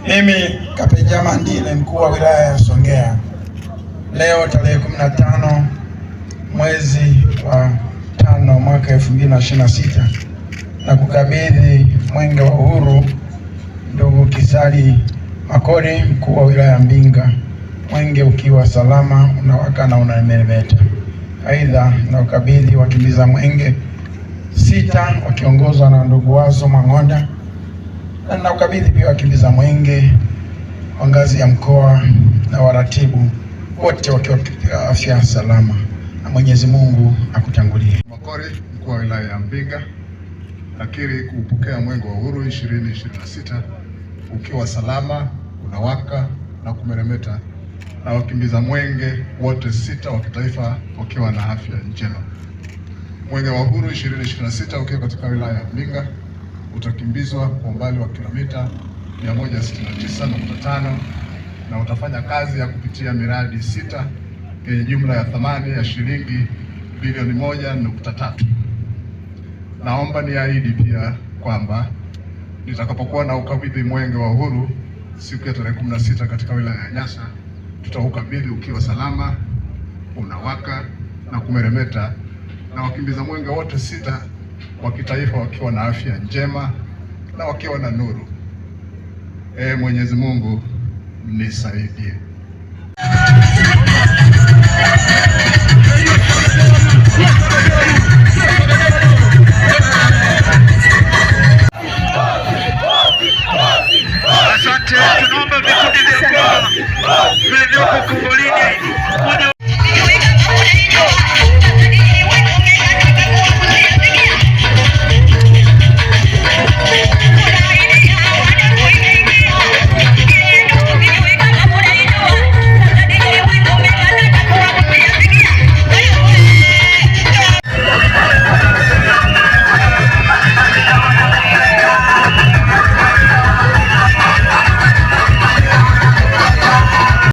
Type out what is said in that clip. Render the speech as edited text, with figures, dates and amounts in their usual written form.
Mimi Kapeja Mandile, mkuu wa wilaya ya Songea, leo tarehe 15 mwezi wa 5 mwaka 2026 na kukabidhi mwenge wa uhuru ndugu Kisali Makori, mkuu wa wilaya ya Mbinga, mwenge ukiwa salama, unawaka na unameremeta. Aidha, na ukabidhi wakimbiza mwenge 6 wakiongozwa na ndugu Wazo Mang'onda, na ukabidhi pia wakimbiza mwenge wa ngazi ya mkoa na waratibu wote wakiwa katika afya salama, na Mwenyezi Mungu akutangulie. Makori, mkuu wa wilaya ya Mbinga, nakiri kuupokea mwenge wa uhuru 2026 ukiwa salama, unawaka na kumeremeta, na wakimbiza mwenge wote 6 wa kitaifa wakiwa na afya njema. Mwenge wa uhuru 2026 ukiwa katika wilaya ya Mbinga utakimbizwa kwa umbali wa kilomita 169.5 na utafanya kazi ya kupitia miradi 6 yenye jumla ya thamani ya shilingi bilioni 1.3. Naomba niahidi pia kwamba nitakapokuwa na ukabidhi mwenge wa uhuru siku ya tarehe 16 katika wilaya ya Nyasa, tutaukabidhi ukiwa salama, unawaka na kumeremeta, na wakimbiza mwenge wote 6 wa kitaifa wakiwa na afya njema na wakiwa na nuru. Mwenyezi Mungu nisaidie. Asante, tunaomba vikundi vya vyoko Kongolini